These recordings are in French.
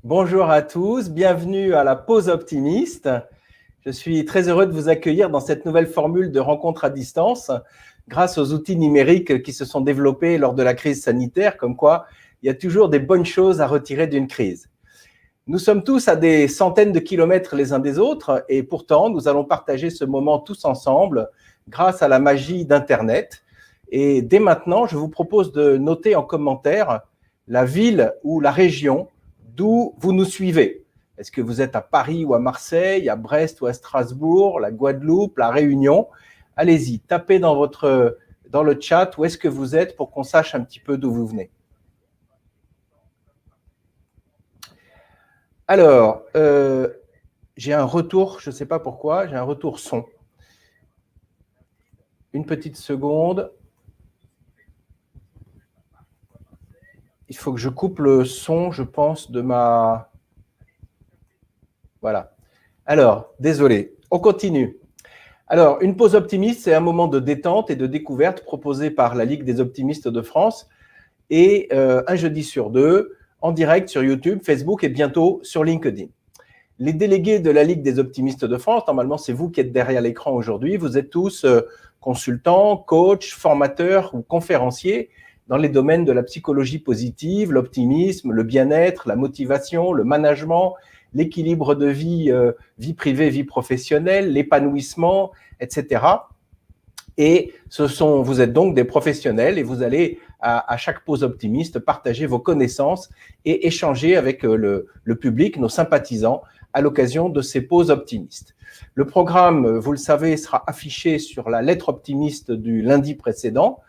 Bonjour à tous, bienvenue à la Pause Optimiste. Je suis très heureux de vous accueillir dans cette nouvelle formule de rencontre à distance grâce aux outils numériques qui se sont développés lors de la crise sanitaire, comme quoi il y a toujours des bonnes choses à retirer d'une crise. Nous sommes tous à des centaines de kilomètres les uns des autres et pourtant nous allons partager ce moment tous ensemble grâce à la magie d'Internet. Et dès maintenant, je vous propose de noter en commentaire la ville ou la région d'où vous nous suivez. Est-ce que vous êtes à Paris ou à Marseille, à Brest ou à Strasbourg, la Guadeloupe, la Réunion? Allez-y, tapez dans le chat où est-ce que vous êtes pour qu'on sache un petit peu d'où vous venez. Alors, j'ai un retour, je ne sais pas pourquoi, j'ai un retour son. Une petite seconde. Il faut que je coupe le son, je pense, de ma... Voilà. Alors, désolé, on continue. Alors, une pause optimiste, c'est un moment de détente et de découverte proposé par la Ligue des optimistes de France et un jeudi sur deux, en direct sur YouTube, Facebook et bientôt sur LinkedIn. Les délégués de la Ligue des optimistes de France, normalement, c'est vous qui êtes derrière l'écran aujourd'hui, vous êtes tous consultants, coachs, formateurs ou conférenciers dans les domaines de la psychologie positive, l'optimisme, le bien-être, la motivation, le management, l'équilibre de vie, vie privée, vie professionnelle, l'épanouissement, etc. Et vous êtes donc des professionnels et vous allez, à chaque pause optimiste, partager vos connaissances et échanger avec le public, nos sympathisants, à l'occasion de ces pauses optimistes. Le programme, vous le savez, sera affiché sur la lettre optimiste du lundi précédent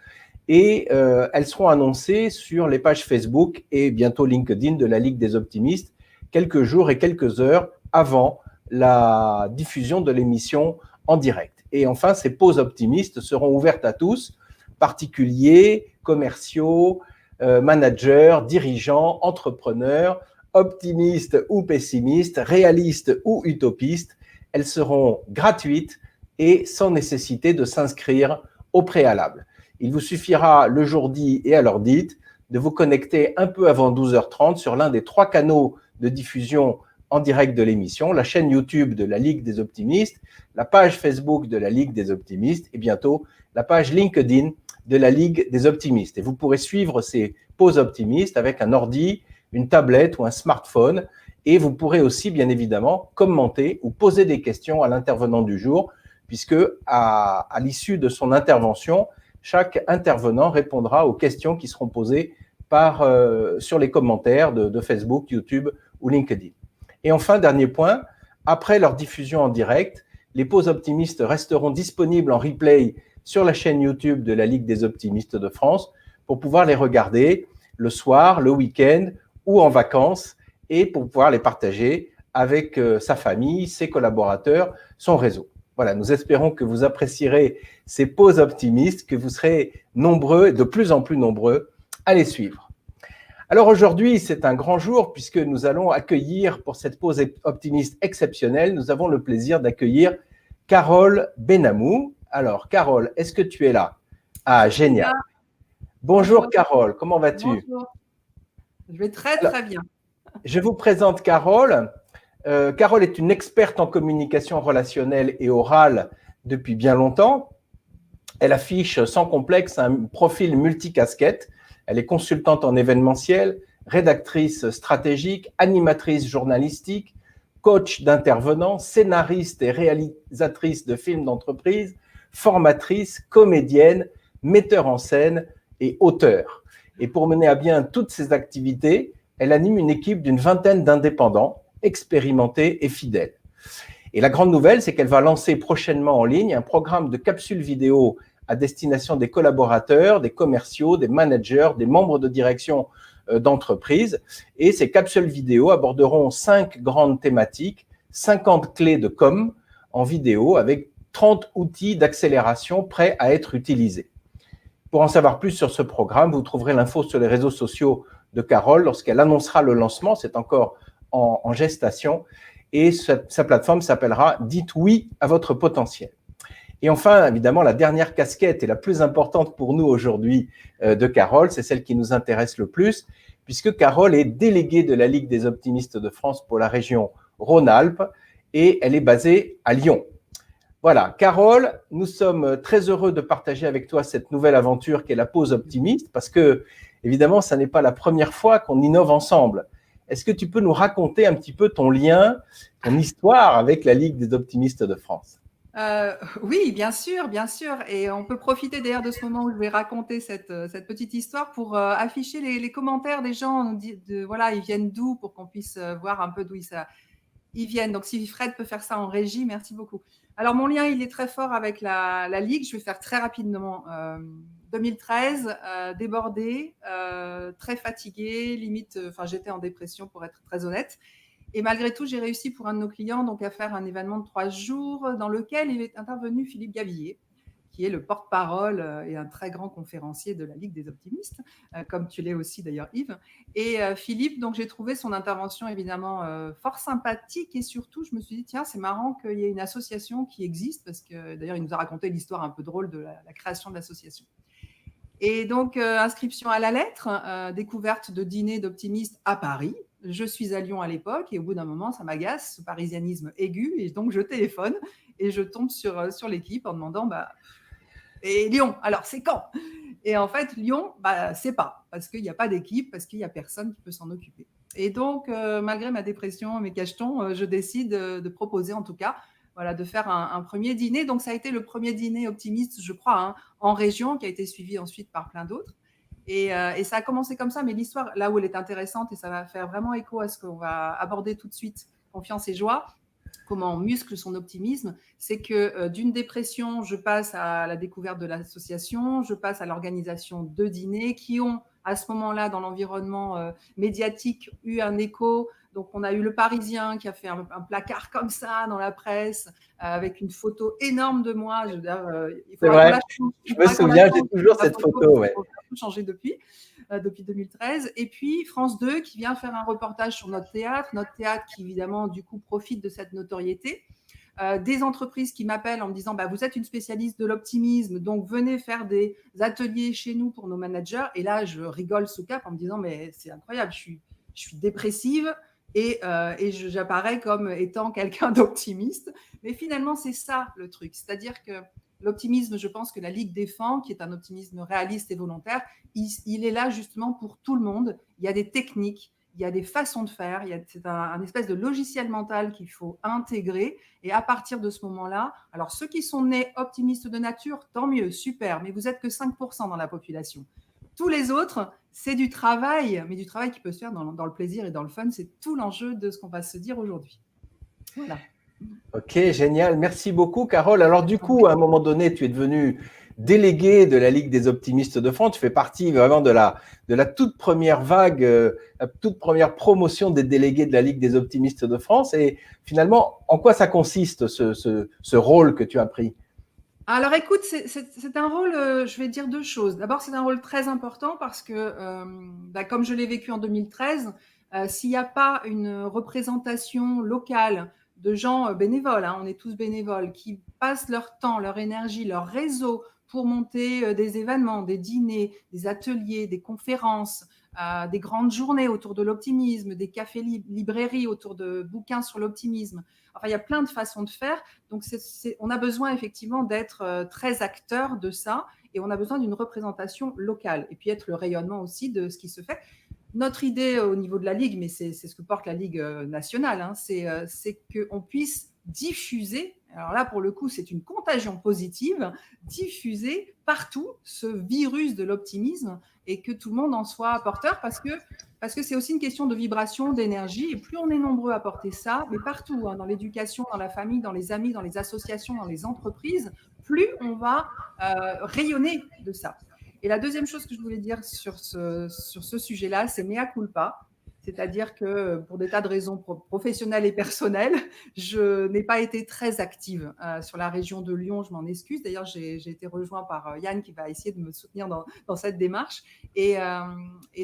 et elles seront annoncées sur les pages Facebook et bientôt LinkedIn de la Ligue des optimistes quelques jours et quelques heures avant la diffusion de l'émission en direct. Et enfin, ces pauses optimistes seront ouvertes à tous, particuliers, commerciaux, managers, dirigeants, entrepreneurs, optimistes ou pessimistes, réalistes ou utopistes. Elles seront gratuites et sans nécessité de s'inscrire au préalable. Il vous suffira le jour dit et à l'heure dite de vous connecter un peu avant 12h30 sur l'un des 3 canaux de diffusion en direct de l'émission, la chaîne YouTube de la Ligue des optimistes, la page Facebook de la Ligue des optimistes et bientôt la page LinkedIn de la Ligue des optimistes. Et vous pourrez suivre ces pauses optimistes avec un ordi, une tablette ou un smartphone. Et vous pourrez aussi, bien évidemment, commenter ou poser des questions à l'intervenant du jour, puisque à l'issue de son intervention, chaque intervenant répondra aux questions qui seront posées sur les commentaires de Facebook, YouTube ou LinkedIn. Et enfin, dernier point, après leur diffusion en direct, les pauses optimistes resteront disponibles en replay sur la chaîne YouTube de la Ligue des optimistes de France pour pouvoir les regarder le soir, le week-end ou en vacances et pour pouvoir les partager avec sa famille, ses collaborateurs, son réseau. Voilà, nous espérons que vous apprécierez ces pauses optimistes, que vous serez nombreux, de plus en plus nombreux, à les suivre. Alors aujourd'hui, c'est un grand jour puisque nous allons accueillir pour cette pause optimiste exceptionnelle, nous avons le plaisir d'accueillir Carole Benamou. Alors Carole, est-ce que tu es là? Ah, génial. Bonjour Carole, comment vas-tu? Bonjour. Je vais très bien. Je vous présente Carole. Carole est une experte en communication relationnelle et orale depuis bien longtemps. Elle affiche sans complexe un profil multicasquette. Elle est consultante en événementiel, rédactrice stratégique, animatrice journalistique, coach d'intervenants, scénariste et réalisatrice de films d'entreprise, formatrice, comédienne, metteur en scène et auteur. Et pour mener à bien toutes ces activités, elle anime une équipe d'une vingtaine d'indépendants, expérimentés et fidèles. Et la grande nouvelle, c'est qu'elle va lancer prochainement en ligne un programme de capsules vidéo à destination des collaborateurs, des commerciaux, des managers, des membres de direction d'entreprise. Et ces capsules vidéo aborderont 5 grandes thématiques, 50 clés de com en vidéo avec 30 outils d'accélération prêts à être utilisés. Pour en savoir plus sur ce programme, vous trouverez l'info sur les réseaux sociaux de Carole lorsqu'elle annoncera le lancement. C'est encore en gestation. Et sa plateforme s'appellera « Dites oui à votre potentiel ». Et enfin, évidemment, la dernière casquette et la plus importante pour nous aujourd'hui de Carole, c'est celle qui nous intéresse le plus, puisque Carole est déléguée de la Ligue des optimistes de France pour la région Rhône-Alpes et elle est basée à Lyon. Voilà, Carole, nous sommes très heureux de partager avec toi cette nouvelle aventure qu'est la pause optimiste, parce que, évidemment, ça n'est pas la première fois qu'on innove ensemble. Est-ce que tu peux nous raconter un petit peu ton lien, ton histoire avec la Ligue des optimistes de France ? Oui, bien sûr, bien sûr. Et on peut profiter d'ailleurs de ce moment où je vais raconter cette petite histoire pour afficher les commentaires des gens. Voilà, ils viennent d'où pour qu'on puisse voir un peu d'où ils viennent. Donc, si Fred peut faire ça en régie, merci beaucoup. Alors, mon lien, il est très fort avec la Ligue. Je vais faire très rapidement. 2013, débordée, très fatiguée, limite, j'étais en dépression pour être très honnête. Et malgré tout, j'ai réussi pour un de nos clients donc, à faire un événement de 3 jours dans lequel il est intervenu Philippe Gavillier, qui est le porte-parole et un très grand conférencier de la Ligue des optimistes, comme tu l'es aussi d'ailleurs Yves. Et Philippe, donc j'ai trouvé son intervention évidemment fort sympathique et surtout je me suis dit tiens c'est marrant qu'il y ait une association qui existe parce que d'ailleurs il nous a raconté l'histoire un peu drôle de la création de l'association. Et donc inscription à la lettre, découverte de dîner d'optimistes à Paris. Je suis à Lyon à l'époque et au bout d'un moment, ça m'agace, ce parisianisme aigu. Et donc, je téléphone et je tombe sur l'équipe en demandant et Lyon, alors c'est quand ? Et en fait, Lyon, c'est pas, parce qu'il n'y a pas d'équipe, parce qu'il n'y a personne qui peut s'en occuper. Et donc, malgré ma dépression, mes cachetons, je décide de proposer en tout cas voilà, de faire un premier dîner. Donc, ça a été le premier dîner optimiste, je crois, hein, en région, qui a été suivi ensuite par plein d'autres. Et ça a commencé comme ça, mais l'histoire, là où elle est intéressante, et ça va faire vraiment écho à ce qu'on va aborder tout de suite, confiance et joie, comment on muscle son optimisme, c'est que d'une dépression, je passe à la découverte de l'association, je passe à l'organisation de dîners qui ont, à ce moment-là, dans l'environnement médiatique, eu un écho. Donc, on a eu le Parisien qui a fait un placard comme ça dans la presse, avec une photo énorme de moi. C'est vrai, je me souviens, j'ai toujours cette photo. Ouais. On a tout changé depuis 2013. Et puis, France 2 qui vient faire un reportage sur notre théâtre qui, évidemment, du coup, profite de cette notoriété. Des entreprises qui m'appellent en me disant vous êtes une spécialiste de l'optimisme, donc venez faire des ateliers chez nous pour nos managers. Et là, je rigole sous cap en me disant mais c'est incroyable, je suis dépressive et j'apparais comme étant quelqu'un d'optimiste. Mais finalement, c'est ça le truc. C'est-à-dire que l'optimisme, je pense que la Ligue défend, qui est un optimisme réaliste et volontaire, il est là justement pour tout le monde. Il y a des techniques, il y a des façons de faire, c'est un espèce de logiciel mental qu'il faut intégrer. Et à partir de ce moment-là, alors ceux qui sont nés optimistes de nature, tant mieux, super, mais vous n'êtes que 5% dans la population. Tous les autres, c'est du travail, mais du travail qui peut se faire dans le plaisir et dans le fun. C'est tout l'enjeu de ce qu'on va se dire aujourd'hui. Voilà. Ok, génial. Merci beaucoup, Carole. Alors, du coup, à un moment donné, tu es devenue déléguée de la Ligue des optimistes de France. Tu fais partie vraiment de la toute première vague, la toute première promotion des délégués de la Ligue des optimistes de France. Et finalement, en quoi ça consiste, ce rôle que tu as pris ? Alors écoute, c'est un rôle, je vais dire deux choses. D'abord, c'est un rôle très important parce que, comme je l'ai vécu en 2013, s'il n'y a pas une représentation locale de gens bénévoles, hein, on est tous bénévoles, qui passent leur temps, leur énergie, leur réseau pour monter des événements, des dîners, des ateliers, des conférences, des grandes journées autour de l'optimisme, des cafés librairies autour de bouquins sur l'optimisme. Enfin, il y a plein de façons de faire. Donc, on a besoin effectivement d'être très acteur de ça et on a besoin d'une représentation locale et puis être le rayonnement aussi de ce qui se fait. Notre idée au niveau de la Ligue, mais c'est ce que porte la Ligue nationale, hein, c'est qu'on puisse diffuser, alors là pour le coup c'est une contagion positive, diffuser partout ce virus de l'optimisme et que tout le monde en soit porteur parce que c'est aussi une question de vibration, d'énergie et plus on est nombreux à porter ça, mais partout, hein, dans l'éducation, dans la famille, dans les amis, dans les associations, dans les entreprises, plus on va rayonner de ça. Et la deuxième chose que je voulais dire sur ce sujet-là, c'est mea culpa. C'est-à-dire que pour des tas de raisons professionnelles et personnelles, je n'ai pas été très active sur la région de Lyon. Je m'en excuse. D'ailleurs, j'ai été rejoint par Yann qui va essayer de me soutenir dans cette démarche. Et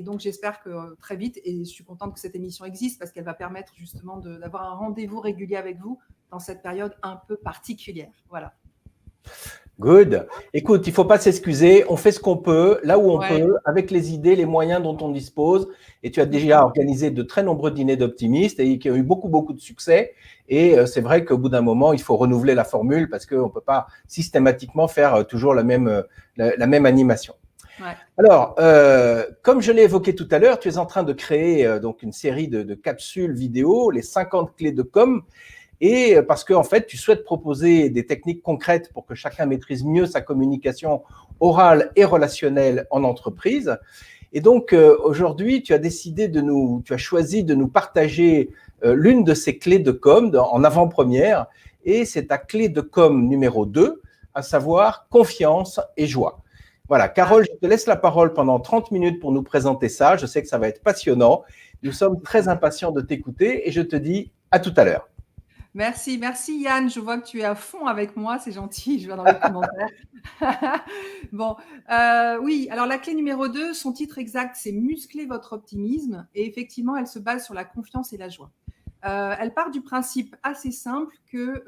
donc, j'espère que très vite, et je suis contente que cette émission existe parce qu'elle va permettre justement d'avoir un rendez-vous régulier avec vous dans cette période un peu particulière. Voilà. Good. Écoute, il ne faut pas s'excuser. On fait ce qu'on peut, là où on Ouais, peut, avec les idées, les moyens dont on dispose. Et tu as c'est déjà ça. organisé de très nombreux dîners d'optimistes et qui ont eu beaucoup, beaucoup de succès. Et c'est vrai qu'au bout d'un moment, il faut renouveler la formule parce qu'on ne peut pas systématiquement faire toujours la même animation. Ouais. Alors, comme je l'ai évoqué tout à l'heure, tu es en train de créer donc une série de capsules vidéo, les 50 clés de com'. Et parce qu'en fait, tu souhaites proposer des techniques concrètes pour que chacun maîtrise mieux sa communication orale et relationnelle en entreprise. Et donc, aujourd'hui, tu as choisi de nous partager l'une de ces clés de com en avant-première. Et c'est ta clé de com numéro 2, à savoir confiance et joie. Voilà, Ah, Carole, je te laisse la parole pendant 30 minutes pour nous présenter ça. Je sais que ça va être passionnant. Nous sommes très impatients de t'écouter et je te dis à tout à l'heure. merci, merci Yann. Je vois que tu es à fond avec moi, c'est gentil. Je vois dans les commentaires. Bon, oui. Alors la clé numéro 2, son titre exact, c'est muscler votre optimisme. Et effectivement, elle se base sur la confiance et la joie. Elle part du principe assez simple que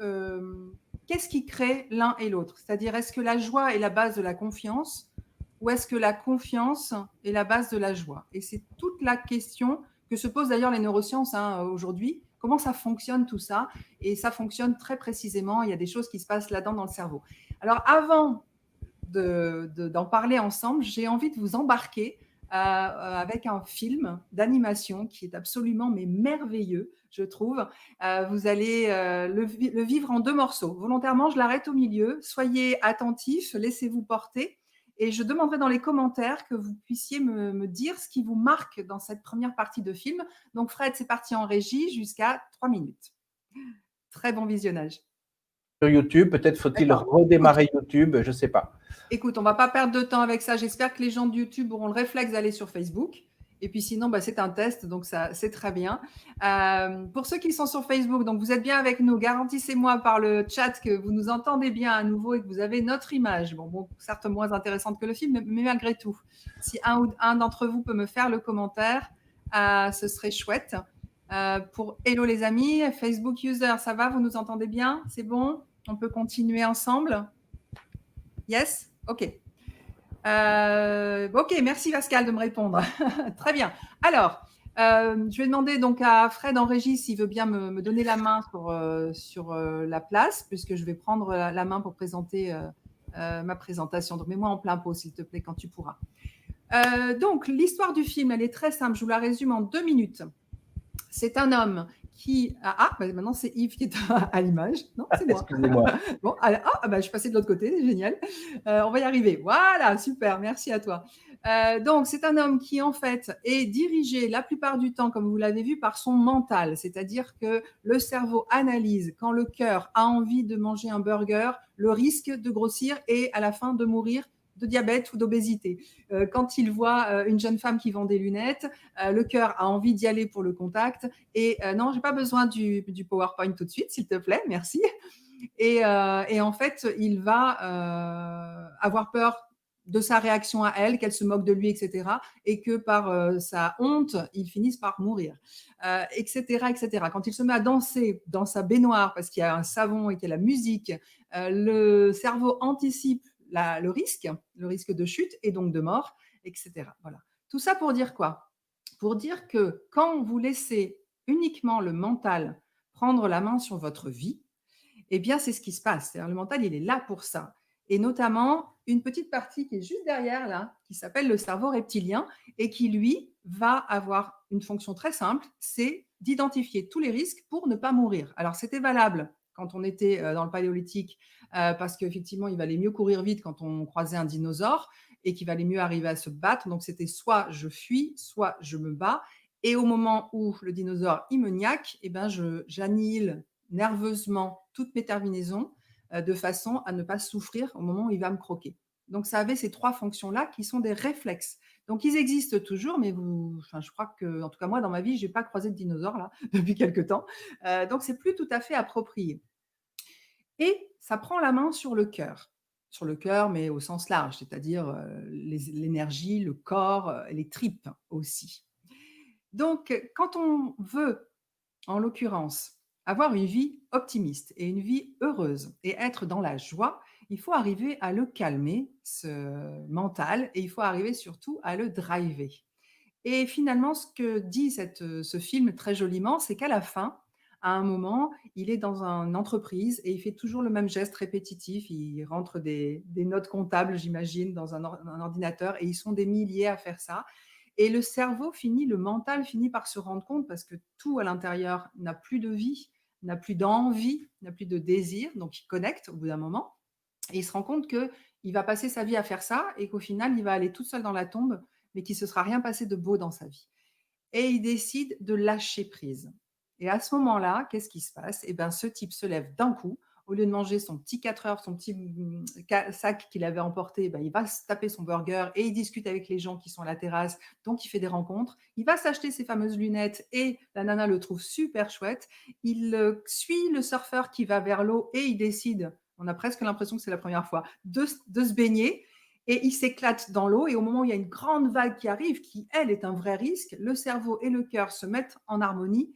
qu'est-ce qui crée l'un et l'autre? C'est-à-dire, est-ce que la joie est la base de la confiance ou est-ce que la confiance est la base de la joie? Et c'est toute la question que se posent d'ailleurs les neurosciences aujourd'hui. Comment ça fonctionne tout ça? Et ça fonctionne très précisément. Il y a des choses qui se passent là-dedans dans le cerveau. Alors, avant d'en parler ensemble, j'ai envie de vous embarquer avec un film d'animation qui est absolument mais merveilleux, je trouve. Vous allez le vivre en 2 morceaux. Volontairement, je l'arrête au milieu. Soyez attentifs, laissez-vous porter. Et je demanderai dans les commentaires que vous puissiez me dire ce qui vous marque dans cette première partie de film. Donc Fred, c'est parti en régie jusqu'à 3 minutes. Très bon visionnage. Sur YouTube, peut-être faut-il D'accord. Écoute, redémarrer YouTube, je ne sais pas. Écoute, on va pas perdre de temps avec ça. J'espère que les gens de YouTube auront le réflexe d'aller sur Facebook. Et puis sinon, bah, c'est un test, donc ça, c'est très bien. Pour ceux qui sont sur Facebook, donc vous êtes bien avec nous. Garantissez-moi par le chat que vous nous entendez bien à nouveau et que vous avez notre image. Bon, certes moins intéressante que le film, mais malgré tout, si un d'entre vous peut me faire le commentaire, ce serait chouette. Pour Hello les amis, Facebook user, ça va? Vous nous entendez bien? C'est bon? On peut continuer ensemble? Yes? OK. OK, merci Pascal de me répondre. Très bien. Alors, je vais demander donc à Fred en régie s'il veut bien me donner la main sur la place, puisque je vais prendre la main pour présenter ma présentation. Donc, mets-moi en plein pot, s'il te plaît, quand tu pourras. Donc, l'histoire du film, elle est très simple. Je vous la résume en 2 minutes. C'est un homme qui... maintenant c'est Yves qui est à l'image. Non, c'est moi. Excusez-moi. Bon, je suis passée de l'autre côté, c'est génial. On va y arriver. Voilà, super, merci à toi. Donc, c'est un homme qui, en fait, est dirigé la plupart du temps, comme vous l'avez vu, par son mental. C'est-à-dire que le cerveau analyse quand le cœur a envie de manger un burger, le risque de grossir et à la fin de mourir de diabète ou d'obésité. Quand il voit une jeune femme qui vend des lunettes, le cœur a envie d'y aller pour le contact. Et non, j'ai pas besoin du PowerPoint tout de suite, s'il te plaît, merci. Et en fait, il va avoir peur de sa réaction à elle, qu'elle se moque de lui, etc. Et que par sa honte, il finisse par mourir, etc., etc. Quand il se met à danser dans sa baignoire parce qu'il y a un savon et qu'il y a la musique, le cerveau anticipe le risque de chute et donc de mort, etc. Voilà. Tout ça pour dire quoi? Pour dire que quand vous laissez uniquement le mental prendre la main sur votre vie, eh bien, c'est ce qui se passe. C'est-à-dire, le mental, il est là pour ça. Et notamment, une petite partie qui est juste derrière, là, qui s'appelle le cerveau reptilien, et qui, lui, va avoir une fonction très simple, c'est d'identifier tous les risques pour ne pas mourir. Alors, c'était valable quand on était dans le paléolithique, parce qu'effectivement, il valait mieux courir vite quand on croisait un dinosaure, et qu'il valait mieux arriver à se battre. Donc, c'était soit je fuis, soit je me bats. Et au moment où le dinosaure, il me niaque, eh ben, j'annihile nerveusement toutes mes terminaisons de façon à ne pas souffrir au moment où il va me croquer. Donc, ça avait ces 3 fonctions-là qui sont des réflexes. Donc, ils existent toujours, mais je crois que, en tout cas, moi, dans ma vie, je n'ai pas croisé de dinosaure là depuis quelques temps. Donc, c'est plus tout à fait approprié. Et ça prend la main sur le cœur, mais au sens large, c'est-à-dire l'énergie, le corps, les tripes aussi. Donc, quand on veut, en l'occurrence, avoir une vie optimiste et une vie heureuse et être dans la joie, il faut arriver à le calmer, ce mental, et il faut arriver surtout à le driver. Et finalement, ce que dit ce film très joliment, c'est qu'à la fin, à un moment, il est dans une entreprise et il fait toujours le même geste répétitif. Il rentre des notes comptables, j'imagine, dans un ordinateur, et ils sont des milliers à faire ça. Et le mental finit par se rendre compte, parce que tout à l'intérieur n'a plus de vie, n'a plus d'envie, n'a plus de désir, donc il connecte au bout d'un moment. Et il se rend compte qu'il va passer sa vie à faire ça et qu'au final, il va aller tout seul dans la tombe, mais qu'il ne se sera rien passé de beau dans sa vie. Et il décide de lâcher prise. Et à ce moment-là, qu'est-ce qui se passe? Eh bien, ce type se lève d'un coup. Au lieu de manger son petit 4 heures, son petit sac qu'il avait emporté, ben, il va se taper son burger et il discute avec les gens qui sont à la terrasse. Donc, il fait des rencontres. Il va s'acheter ses fameuses lunettes et la nana le trouve super chouette. Il suit le surfeur qui va vers l'eau et il décide, on a presque l'impression que c'est la première fois, de se baigner. Et il s'éclate dans l'eau, et au moment où il y a une grande vague qui arrive, qui, elle, est un vrai risque, le cerveau et le cœur se mettent en harmonie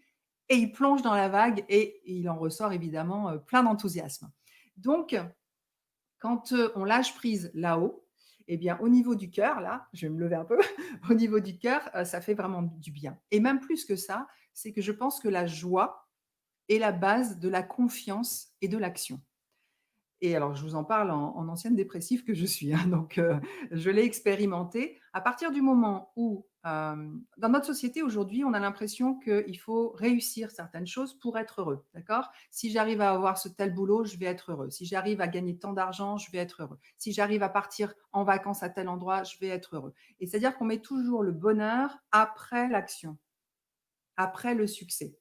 et il plonge dans la vague et il en ressort évidemment plein d'enthousiasme. Donc, quand on lâche prise là-haut, eh bien, au niveau du cœur, là, je vais me lever un peu, au niveau du cœur, ça fait vraiment du bien. Et même plus que ça, c'est que je pense que la joie est la base de la confiance et de l'action. Et alors, je vous en parle en ancienne dépressive que je suis, hein, donc je l'ai expérimenté. À partir du moment où, dans notre société aujourd'hui, on a l'impression qu'il faut réussir certaines choses pour être heureux, d'accord? Si j'arrive à avoir ce tel boulot, je vais être heureux. Si j'arrive à gagner tant d'argent, je vais être heureux. Si j'arrive à partir en vacances à tel endroit, je vais être heureux. Et c'est-à-dire qu'on met toujours le bonheur après l'action, après le succès.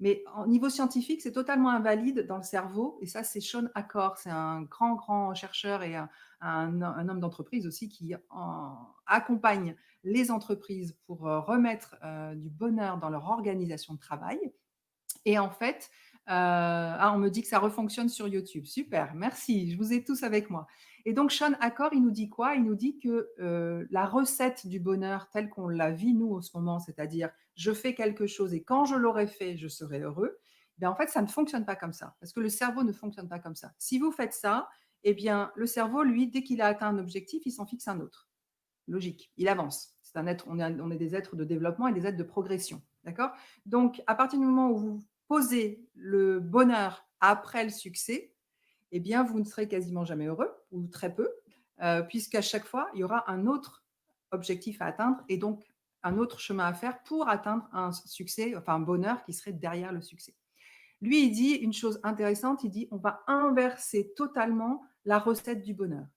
Mais au niveau scientifique, c'est totalement invalide dans le cerveau. Et ça, c'est Sean Acor. C'est un grand, grand chercheur et un homme d'entreprise aussi qui accompagne les entreprises pour remettre du bonheur dans leur organisation de travail. Et en fait, on me dit que ça refonctionne sur YouTube. Super, merci, je vous ai tous avec moi. Et donc, Sean Acor, il nous dit quoi? Il nous dit que la recette du bonheur telle qu'on la vit, nous, en ce moment, c'est-à-dire je fais quelque chose et quand je l'aurai fait, je serai heureux, bien, en fait, ça ne fonctionne pas comme ça, parce que le cerveau ne fonctionne pas comme ça. Si vous faites ça, eh bien, le cerveau, lui, dès qu'il a atteint un objectif, il s'en fixe un autre. Logique, il avance. C'est un être, on est des êtres de développement et des êtres de progression. D'accord? Donc, à partir du moment où vous posez le bonheur après le succès, eh bien, vous ne serez quasiment jamais heureux, ou très peu, puisqu'à chaque fois, il y aura un autre objectif à atteindre et donc un autre chemin à faire pour atteindre un succès, enfin un bonheur qui serait derrière le succès. Lui, il dit une chose intéressante, il dit on va inverser totalement la recette du bonheur.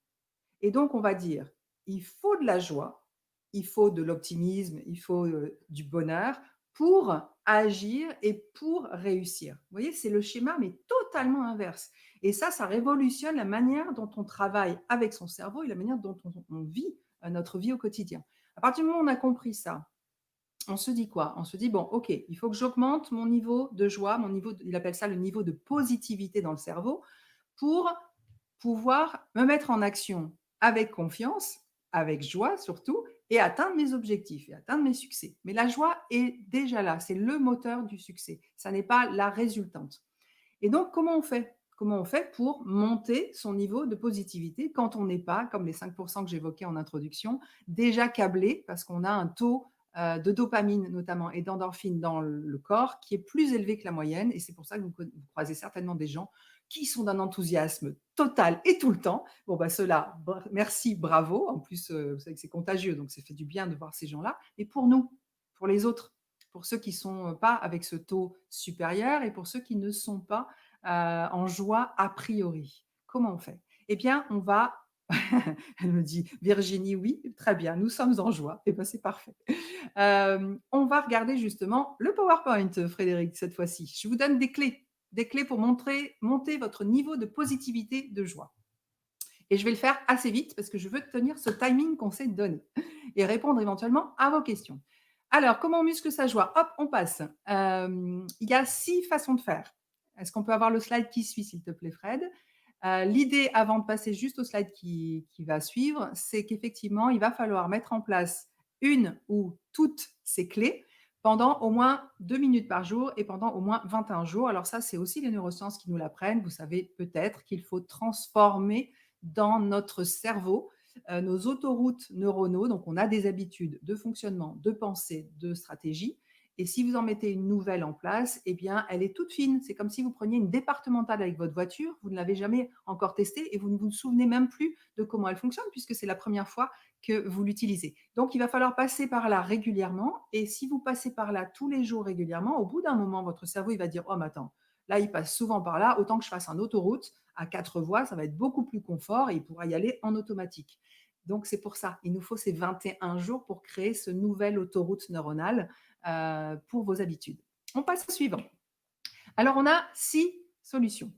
Et donc, on va dire, il faut de la joie, il faut de l'optimisme, il faut du bonheur pour agir et pour réussir. Vous voyez, c'est le schéma, mais totalement inverse. Et ça révolutionne la manière dont on travaille avec son cerveau et la manière dont on vit notre vie au quotidien. À partir du moment où on a compris ça, on se dit quoi? On se dit, bon, ok, il faut que j'augmente mon niveau de joie, il appelle ça le niveau de positivité dans le cerveau, pour pouvoir me mettre en action avec confiance, avec joie surtout, et atteindre mes objectifs et atteindre mes succès. Mais la joie est déjà là, c'est le moteur du succès, ça n'est pas la résultante. Et donc, comment on fait? Comment on fait pour monter son niveau de positivité quand on n'est pas, comme les 5% que j'évoquais en introduction, déjà câblé parce qu'on a un taux de dopamine notamment et d'endorphine dans le corps qui est plus élevé que la moyenne. Et c'est pour ça que vous croisez certainement des gens qui sont d'un enthousiasme total et tout le temps. Bon, bah ceux-là, merci, bravo. En plus, vous savez que c'est contagieux, donc ça fait du bien de voir ces gens-là. Et pour nous, pour les autres, pour ceux qui ne sont pas avec ce taux supérieur et pour ceux qui ne sont pas en joie a priori. Comment on fait? Eh bien, on va elle me dit: «Virginie, oui, très bien, nous sommes en joie». Eh ben, c'est parfait. On va regarder justement le PowerPoint, Frédéric, cette fois-ci. Je vous donne des clés pour monter votre niveau de positivité, de joie. Et je vais le faire assez vite parce que je veux tenir ce timing qu'on s'est donné et répondre éventuellement à vos questions. Alors, comment on muscle sa joie? Hop, on passe. Il y a 6 façons de faire. Est-ce qu'on peut avoir le slide qui suit, s'il te plaît, Fred? L'idée, avant de passer juste au slide qui va suivre, c'est qu'effectivement, il va falloir mettre en place une ou toutes ces clés pendant au moins 2 minutes par jour et pendant au moins 21 jours. Alors ça, c'est aussi les neurosciences qui nous l'apprennent. Vous savez peut-être qu'il faut transformer dans notre cerveau nos autoroutes neuronaux. Donc, on a des habitudes de fonctionnement, de pensée, de stratégie. Et si vous en mettez une nouvelle en place, eh bien, elle est toute fine. C'est comme si vous preniez une départementale avec votre voiture. Vous ne l'avez jamais encore testée et vous ne vous souvenez même plus de comment elle fonctionne puisque c'est la première fois que vous l'utilisez. Donc, il va falloir passer par là régulièrement. Et si vous passez par là tous les jours régulièrement, au bout d'un moment, votre cerveau, il va dire, oh, mais attends, là, il passe souvent par là. Autant que je fasse un autoroute à 4 voies, ça va être beaucoup plus confort et il pourra y aller en automatique. Donc, c'est pour ça, il nous faut ces 21 jours pour créer ce nouvel autoroute neuronale pour vos habitudes. On passe au suivant. Alors, on a 6 solutions.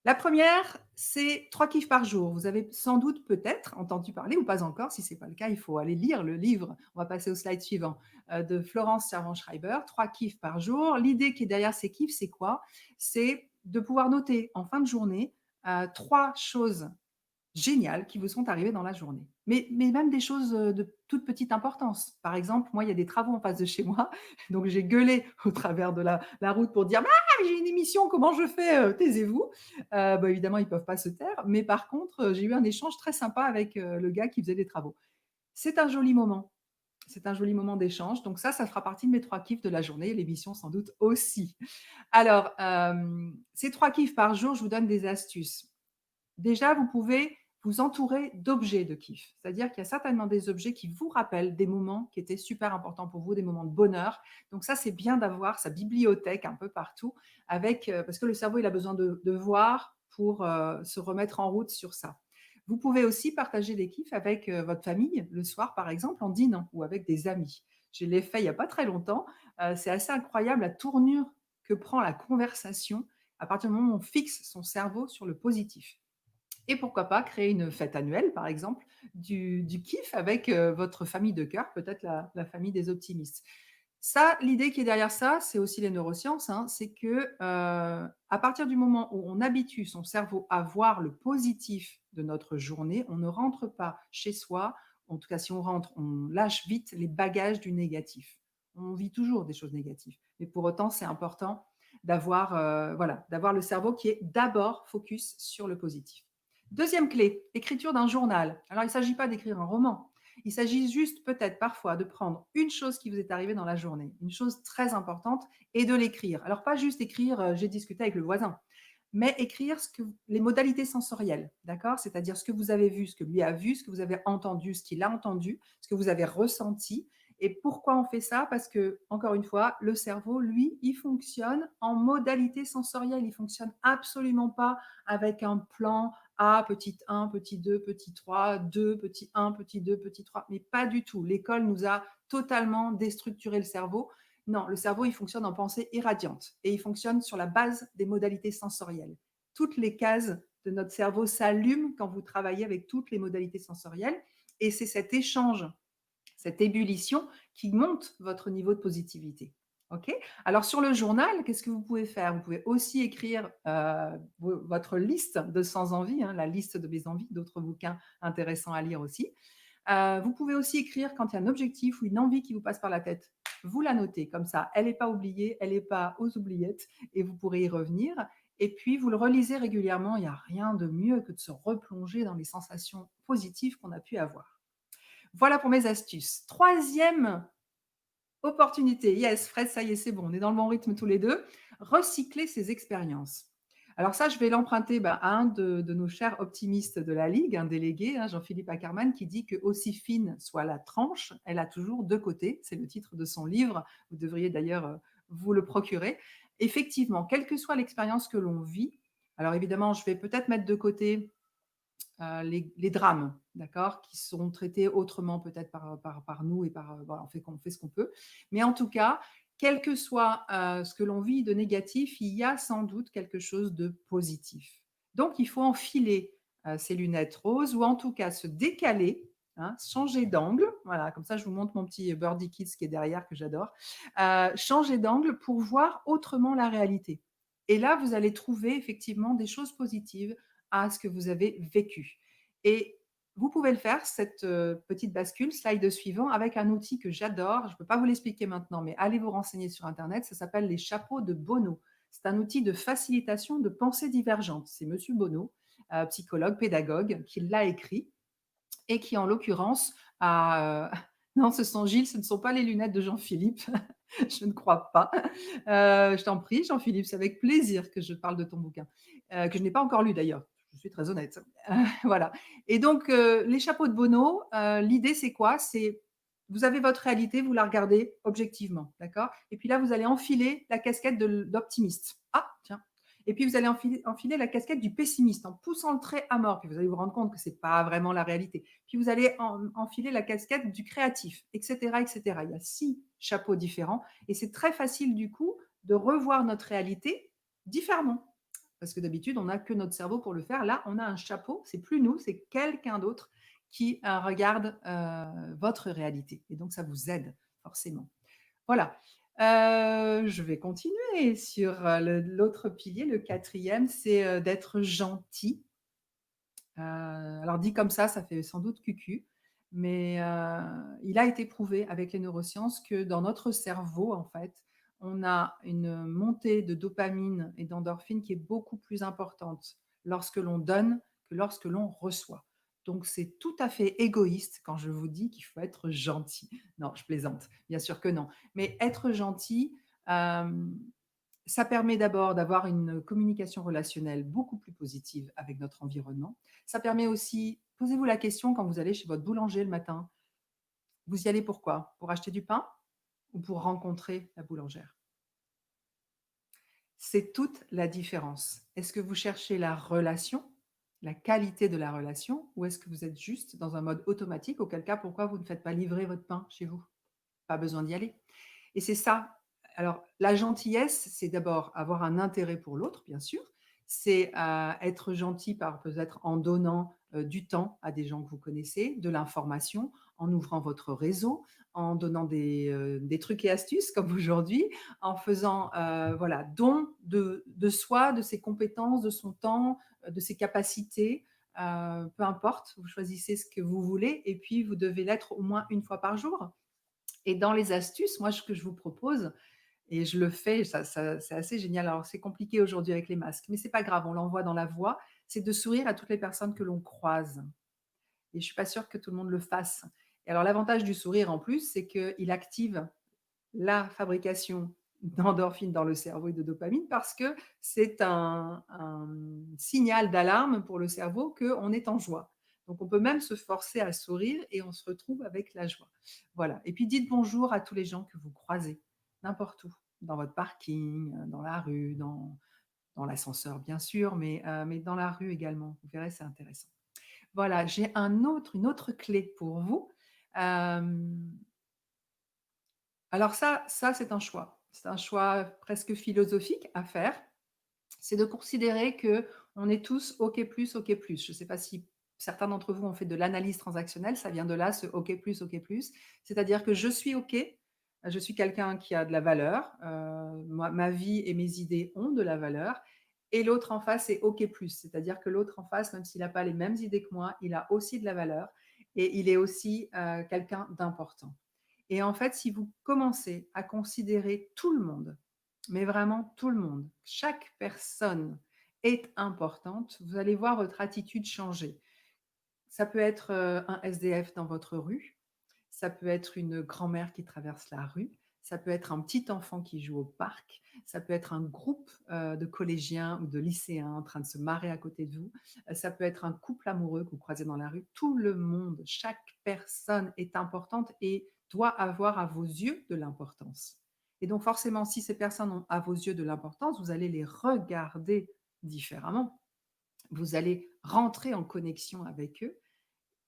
La première, c'est 3 kiffs par jour. Vous avez sans doute peut-être entendu parler ou pas encore. Si ce n'est pas le cas, il faut aller lire le livre. On va passer au slide suivant de Florence Servan-Schreiber. 3 kiffs par jour. L'idée qui est derrière ces kiffs, c'est quoi? C'est de pouvoir noter en fin de journée 3 choses géniales qui vous sont arrivées dans la journée. Mais même des choses de toute petite importance. Par exemple, moi, il y a des travaux en face de chez moi, donc j'ai gueulé au travers de la route pour dire ah, j'ai une émission, comment je fais taisez-vous. Bah, évidemment, ils ne peuvent pas se taire, mais par contre, j'ai eu un échange très sympa avec le gars qui faisait des travaux. C'est un joli moment. C'est un joli moment d'échange. Donc ça fera partie de mes 3 kiffs de la journée, l'émission sans doute aussi. Alors, ces 3 kiffs par jour, je vous donne des astuces. Déjà, vous pouvez vous entourer d'objets de kiff. C'est-à-dire qu'il y a certainement des objets qui vous rappellent des moments qui étaient super importants pour vous, des moments de bonheur. Donc ça, c'est bien d'avoir sa bibliothèque un peu partout, parce que le cerveau, il a besoin de voir pour se remettre en route sur ça. Vous pouvez aussi partager des kiffs avec votre famille, le soir par exemple, en dînant ou avec des amis. Je l'ai fait il n'y a pas très longtemps. C'est assez incroyable la tournure que prend la conversation à partir du moment où on fixe son cerveau sur le positif. Et pourquoi pas créer une fête annuelle, par exemple, du kiff avec votre famille de cœur, peut-être la famille des optimistes. Ça, l'idée qui est derrière ça, c'est aussi les neurosciences, hein, c'est que à partir du moment où on habitue son cerveau à voir le positif de notre journée, on ne rentre pas chez soi. En tout cas, si on rentre, on lâche vite les bagages du négatif. On vit toujours des choses négatives, mais pour autant, c'est important d'avoir d'avoir le cerveau qui est d'abord focus sur le positif. Deuxième clé, l'écriture d'un journal. Alors, il ne s'agit pas d'écrire un roman. Il s'agit juste peut-être parfois de prendre une chose qui vous est arrivée dans la journée, une chose très importante, et de l'écrire. Alors, pas juste écrire j'ai discuté avec le voisin, mais écrire les modalités sensorielles, d'accord? C'est-à-dire ce que vous avez vu, ce que lui a vu, ce que vous avez entendu, ce qu'il a entendu, ce que vous avez ressenti. Et pourquoi on fait ça? Parce que, encore une fois, le cerveau, lui, il fonctionne en modalité sensorielle. Il fonctionne absolument pas avec un plan A, petit 1, petit 2, petit 3, 2, petit 1, petit 2, petit 3. Mais pas du tout. L'école nous a totalement déstructuré le cerveau. Non, le cerveau, il fonctionne en pensée irradiante et il fonctionne sur la base des modalités sensorielles. Toutes les cases de notre cerveau s'allument quand vous travaillez avec toutes les modalités sensorielles et c'est cet échange, cette ébullition qui monte votre niveau de positivité. Ok. Alors sur le journal, qu'est-ce que vous pouvez faire? Vous pouvez aussi écrire votre liste de 100 envies, hein, la liste de mes envies, d'autres bouquins intéressants à lire aussi. Vous pouvez aussi écrire quand il y a un objectif ou une envie qui vous passe par la tête. Vous la notez comme ça, elle n'est pas oubliée, elle n'est pas aux oubliettes et vous pourrez y revenir. Et puis, vous le relisez régulièrement. Il n'y a rien de mieux que de se replonger dans les sensations positives qu'on a pu avoir. Voilà pour mes astuces. Troisième opportunité. Yes, Fred, ça y est, c'est bon. On est dans le bon rythme tous les deux. Recycler ses expériences. Alors ça, je vais l'emprunter à un de nos chers optimistes de la Ligue, un délégué, hein, Jean-Philippe Ackermann, qui dit que aussi fine soit la tranche, elle a toujours deux côtés. C'est le titre de son livre. Vous devriez d'ailleurs vous le procurer. Effectivement, quelle que soit l'expérience que l'on vit, alors évidemment, je vais peut-être mettre de côté les drames, d'accord, qui sont traités autrement peut-être par nous et voilà, on fait ce qu'on peut. Mais en tout cas, quel que soit ce que l'on vit de négatif, il y a sans doute quelque chose de positif. Donc, il faut enfiler ses lunettes roses ou en tout cas se décaler, hein, changer d'angle. Voilà, comme ça, je vous montre mon petit Birdie Kids qui est derrière, que j'adore. Changer d'angle pour voir autrement la réalité. Et là, vous allez trouver effectivement des choses positives à ce que vous avez vécu. Et vous pouvez le faire, cette petite bascule, slide suivant, avec un outil que j'adore. Je ne peux pas vous l'expliquer maintenant, mais allez vous renseigner sur Internet. Ça s'appelle les chapeaux de Bono. C'est un outil de facilitation de pensée divergente. C'est Monsieur Bono psychologue, pédagogue, qui l'a écrit et qui, en l'occurrence, a, non, ce sont Gilles, ce ne sont pas les lunettes de Jean-Philippe, je ne crois pas. Je t'en prie, Jean-Philippe, c'est avec plaisir que je parle de ton bouquin, que je n'ai pas encore lu d'ailleurs, je suis très honnête. Voilà. Et donc, les chapeaux de Bono, l'idée, c'est quoi? C'est vous avez votre réalité, vous la regardez objectivement, d'accord? Et puis là, vous allez enfiler la casquette d'optimiste. Ah, tiens. Et puis vous allez enfiler la casquette du pessimiste en poussant le trait à mort. Puis vous allez vous rendre compte que c'est pas vraiment la réalité. Puis vous allez enfiler la casquette du créatif, etc., etc. Il y a 6 chapeaux différents et c'est très facile du coup de revoir notre réalité différemment. Parce que d'habitude, on n'a que notre cerveau pour le faire. Là, on a un chapeau, c'est plus nous, c'est quelqu'un d'autre qui regarde votre réalité. Et donc, ça vous aide forcément. Voilà. Je vais continuer sur l'autre pilier, le quatrième, c'est d'être gentil. Alors dit comme ça fait sans doute cucu, mais il a été prouvé avec les neurosciences que dans notre cerveau, en fait, on a une montée de dopamine et d'endorphine qui est beaucoup plus importante lorsque l'on donne que lorsque l'on reçoit. Donc c'est tout à fait égoïste quand je vous dis qu'il faut être gentil. Non, je plaisante, bien sûr que non. Mais être gentil, ça permet d'abord d'avoir une communication relationnelle beaucoup plus positive avec notre environnement. Ça permet aussi, posez-vous la question quand vous allez chez votre boulanger le matin, vous y allez pourquoi? Pour acheter du pain ou pour rencontrer la boulangère? C'est toute la différence. Est-ce que vous cherchez la relation, la qualité de la relation, ou est-ce que vous êtes juste dans un mode automatique, auquel cas pourquoi vous ne faites pas livrer votre pain chez vous? Pas besoin d'y aller. Et c'est ça. Alors, la gentillesse, c'est d'abord avoir un intérêt pour l'autre, bien sûr. C'est être gentil par peut-être en donnant du temps à des gens que vous connaissez, de l'information, en ouvrant votre réseau, en donnant des trucs et astuces comme aujourd'hui, en faisant voilà, don de soi, de ses compétences, de son temps, de ses capacités. Peu importe, vous choisissez ce que vous voulez et puis vous devez l'être au moins une fois par jour. Et dans les astuces, moi, ce que je vous propose, et je le fais, c'est assez génial. Alors, c'est compliqué aujourd'hui avec les masques, mais c'est pas grave, on l'envoie dans la voix, c'est de sourire à toutes les personnes que l'on croise. Et je suis pas sûre que tout le monde le fasse. Et alors, l'avantage du sourire, en plus, c'est qu'il active la fabrication d'endorphines dans le cerveau et de dopamine parce que c'est un signal d'alarme pour le cerveau qu'on est en joie. Donc, on peut même se forcer à sourire et on se retrouve avec la joie. Voilà. Et puis, dites bonjour à tous les gens que vous croisez, n'importe où, dans votre parking, dans la rue, dans l'ascenseur, bien sûr, mais dans la rue également. Vous verrez, c'est intéressant. Voilà, j'ai une autre clé pour vous. Euh, alors ça c'est un choix. C'est un choix presque philosophique à faire. C'est de considérer que on est tous OK+, OK+. Je ne sais pas si certains d'entre vous ont fait de l'analyse transactionnelle, ça vient de là, ce OK+, OK+. C'est-à-dire que je suis OK, je suis quelqu'un qui a de la valeur, ma vie et mes idées ont de la valeur et l'autre en face est OK+. C'est-à-dire que l'autre en face, même s'il n'a pas les mêmes idées que moi, il a aussi de la valeur et il est aussi, quelqu'un d'important. Et en fait, si vous commencez à considérer tout le monde, mais vraiment tout le monde, chaque personne est importante, vous allez voir votre attitude changer. Ça peut être un SDF dans votre rue, ça peut être une grand-mère qui traverse la rue, ça peut être un petit enfant qui joue au parc, ça peut être un groupe de collégiens ou de lycéens en train de se marrer à côté de vous, ça peut être un couple amoureux que vous croisez dans la rue. Tout le monde, chaque personne est importante et doit avoir à vos yeux de l'importance. Et donc forcément, si ces personnes ont à vos yeux de l'importance, vous allez les regarder différemment. Vous allez rentrer en connexion avec eux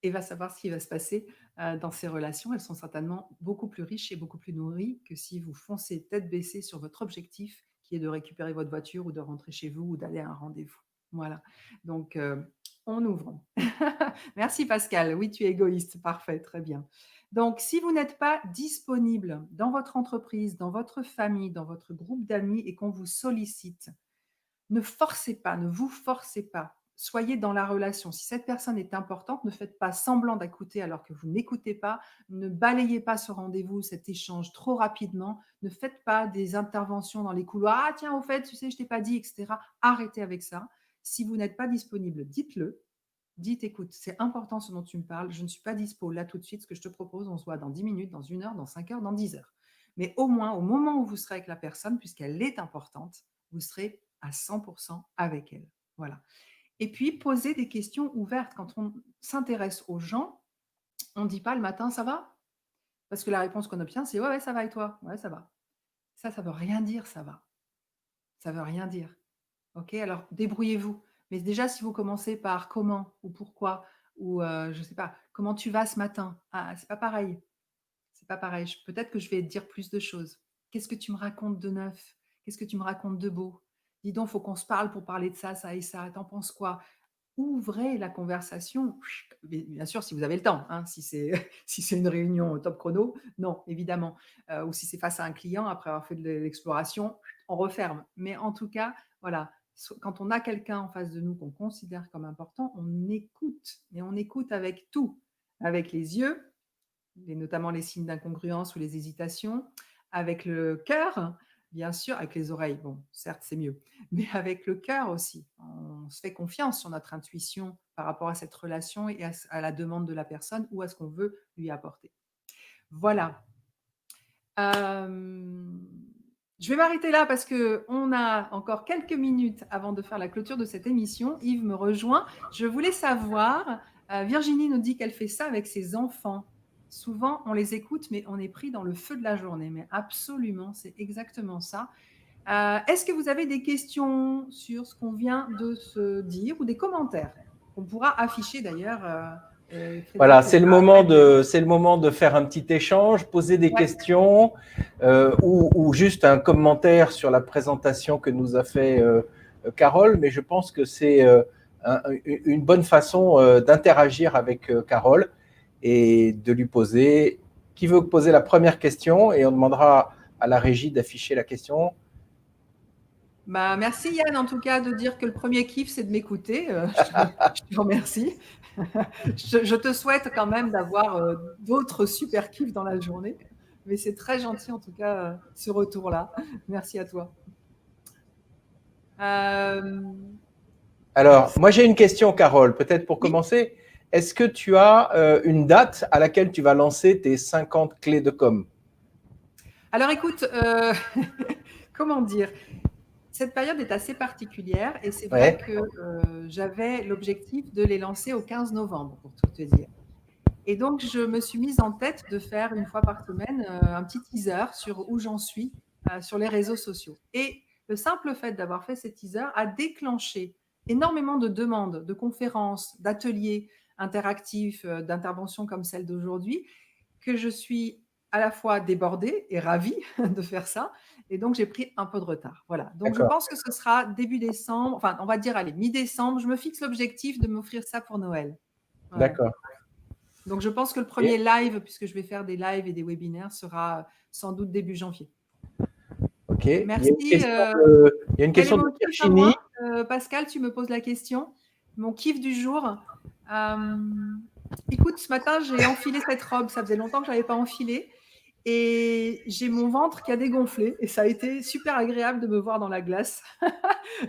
et va savoir ce qui va se passer dans ces relations. Elles sont certainement beaucoup plus riches et beaucoup plus nourries que si vous foncez tête baissée sur votre objectif qui est de récupérer votre voiture ou de rentrer chez vous ou d'aller à un rendez-vous. Voilà. Donc, on ouvre. Merci Pascal. Oui, tu es égoïste. Parfait, très bien. Donc, si vous n'êtes pas disponible dans votre entreprise, dans votre famille, dans votre groupe d'amis et qu'on vous sollicite, ne forcez pas, ne vous forcez pas. Soyez dans la relation. Si cette personne est importante, ne faites pas semblant d'écouter alors que vous n'écoutez pas. Ne balayez pas ce rendez-vous, cet échange trop rapidement. Ne faites pas des interventions dans les couloirs. Ah tiens, au fait, tu sais, je t'ai pas dit, etc. Arrêtez avec ça. Si vous n'êtes pas disponible, dites-le. Dites, écoute, c'est important ce dont tu me parles, je ne suis pas dispo là tout de suite, ce que je te propose, on se voit dans 10 minutes, dans 1 heure, dans 5 heures, dans 10 heures. Mais au moins, au moment où vous serez avec la personne, puisqu'elle est importante, vous serez à 100% avec elle. Voilà. Et puis, poser des questions ouvertes. Quand on s'intéresse aux gens, on ne dit pas le matin, ça va? Parce que la réponse qu'on obtient, c'est ouais, ouais, ça va et toi? Ouais, ça va. Ça ne veut rien dire, ça va. Ça ne veut rien dire. OK, alors débrouillez-vous. Mais déjà, si vous commencez par comment ou pourquoi ou je ne sais pas, comment tu vas ce matin? Ah, c'est pas pareil. C'est pas pareil. Peut-être que je vais te dire plus de choses. Qu'est-ce que tu me racontes de neuf? Qu'est-ce que tu me racontes de beau? Dis donc, faut qu'on se parle pour parler de ça, ça et ça. T'en penses quoi? Ouvrez la conversation. Bien sûr, si vous avez le temps, hein, si c'est si c'est une réunion top chrono, non, évidemment. Ou si c'est face à un client, après avoir fait de l'exploration, on referme. Mais en tout cas, voilà, quand on a quelqu'un en face de nous qu'on considère comme important, on écoute. Et on écoute avec tout. Avec les yeux, et notamment les signes d'incongruence ou les hésitations, avec le cœur, bien sûr, avec les oreilles, bon, certes, c'est mieux, mais avec le cœur aussi. On se fait confiance sur notre intuition par rapport à cette relation et à la demande de la personne ou à ce qu'on veut lui apporter. Voilà. Je vais m'arrêter là parce qu'on a encore quelques minutes avant de faire la clôture de cette émission. Yves me rejoint. Je voulais savoir, Virginie nous dit qu'elle fait ça avec ses enfants. Souvent, on les écoute, mais on est pris dans le feu de la journée. Mais absolument, c'est exactement ça. Est-ce que vous avez des questions sur ce qu'on vient de se dire ou des commentaires qu'on pourra afficher d'ailleurs Voilà, Frédéric, c'est le moment de faire un petit échange, poser des ouais. questions ou juste un commentaire sur la présentation que nous a fait Carole. Mais je pense que c'est une bonne façon d'interagir avec Carole et de lui poser. Qui veut poser la première question? Et on demandera à la régie d'afficher la question. Bah, merci Yann en tout cas de dire que le premier kiff c'est de m'écouter. Je te remercie. Je te souhaite quand même d'avoir d'autres super kiffs dans la journée. Mais c'est très gentil en tout cas ce retour-là. Merci à toi. Alors, moi j'ai une question, Carole, peut-être pour Oui. commencer. Est-ce que tu as une date à laquelle tu vas lancer tes 50 clés de com? Alors écoute, comment dire? Cette période est assez particulière et c'est vrai Ouais. que j'avais l'objectif de les lancer au 15 novembre, pour tout te dire. Et donc, je me suis mise en tête de faire une fois par semaine un petit teaser sur où j'en suis sur les réseaux sociaux. Et le simple fait d'avoir fait ces teasers a déclenché énormément de demandes, de conférences, d'ateliers interactifs, d'interventions comme celle d'aujourd'hui, que je suis à la fois débordée et ravie de faire ça. Et donc, j'ai pris un peu de retard. Voilà. Donc, je D'accord. pense que ce sera début décembre, enfin, on va dire, allez, mi-décembre. Je me fixe l'objectif de m'offrir ça pour Noël. Voilà. D'accord. Donc, je pense que le Et- premier live, puisque je vais faire des lives et des webinaires, sera sans doute début janvier. Ok. Il Merci. y a une Quel est question de mon kiff à Virginie. moi Pascal, tu me poses la question. Mon kiff du jour. Écoute, ce matin, j'ai enfilé cette robe. Ça faisait longtemps que je ne l'avais pas enfilée. Et j'ai mon ventre qui a dégonflé. Et ça a été super agréable de me voir dans la glace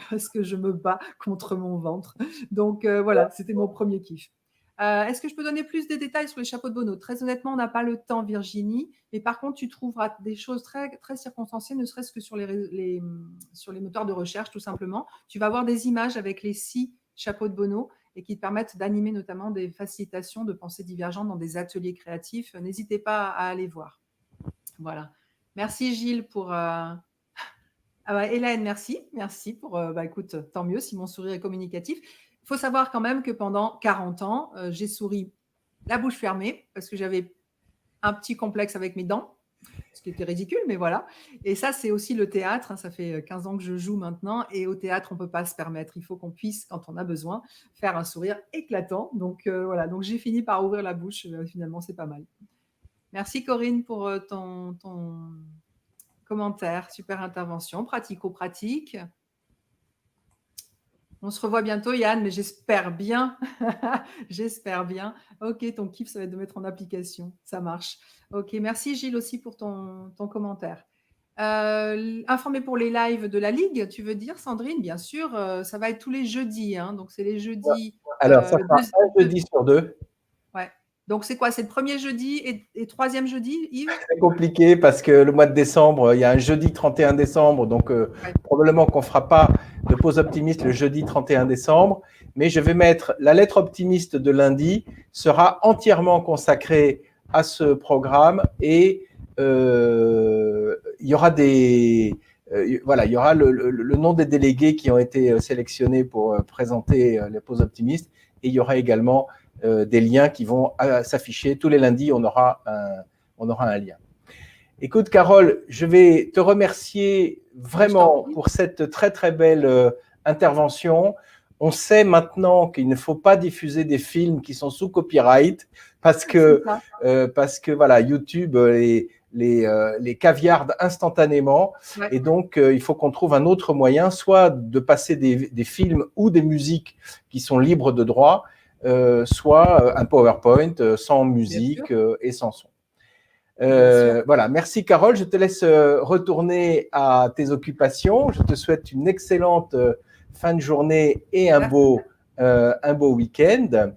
parce que je me bats contre mon ventre. Donc voilà, c'était mon premier kiff. Est-ce que je peux donner plus de détails sur les chapeaux de Bono? Très honnêtement, on n'a pas le temps, Virginie. Mais par contre, tu trouveras des choses très, très circonstanciées, ne serait-ce que sur sur les moteurs de recherche, tout simplement. Tu vas avoir des images avec les 6 chapeaux de Bono et qui te permettent d'animer notamment des facilitations de pensée divergente dans des ateliers créatifs. N'hésitez pas à aller voir. Voilà. Merci Gilles pour... Ah bah, Hélène, merci. Merci pour... écoute, tant mieux si mon sourire est communicatif. Il faut savoir quand même que pendant 40 ans, j'ai souri la bouche fermée parce que j'avais un petit complexe avec mes dents, ce qui était ridicule, mais voilà. Et ça, c'est aussi le théâtre. Hein, ça fait 15 ans que je joue maintenant. Et au théâtre, on ne peut pas se permettre. Il faut qu'on puisse, quand on a besoin, faire un sourire éclatant. Donc voilà, donc j'ai fini par ouvrir la bouche. Finalement, c'est pas mal. Merci Corinne pour ton commentaire. Super intervention, pratico-pratique. On se revoit bientôt, Yann, mais j'espère bien. J'espère bien. Ok, ton kiff, ça va être de mettre en application. Ça marche. Ok, merci Gilles aussi pour ton commentaire. Informer pour les lives de la Ligue, tu veux dire, Sandrine? Bien sûr, ça va être tous les jeudis, hein, donc c'est les jeudis, Alors, ça le sera un jeudi sur deux. ouais. Donc c'est quoi? C'est le premier jeudi et 3e jeudi, Yves? Très compliqué parce que le mois de décembre, il y a un jeudi 31 décembre, donc Ouais. probablement qu'on ne fera pas de pause optimiste le jeudi 31 décembre, mais je vais mettre la lettre optimiste de lundi sera entièrement consacrée à ce programme et il y aura voilà, il y aura le nom des délégués qui ont été sélectionnés pour présenter les pauses optimistes et il y aura également des liens qui vont s'afficher tous les lundis. On aura un lien. Écoute, Carole, je vais te remercier vraiment pour cette très, très belle intervention. On sait maintenant qu'il ne faut pas diffuser des films qui sont sous copyright parce que voilà, YouTube les caviarde instantanément. Ouais. Et donc, il faut qu'on trouve un autre moyen, soit de passer des films ou des musiques qui sont libres de droit, soit un PowerPoint sans musique et sans son. Voilà, merci Carole, je te laisse retourner à tes occupations. Je te souhaite une excellente fin de journée et un beau week-end.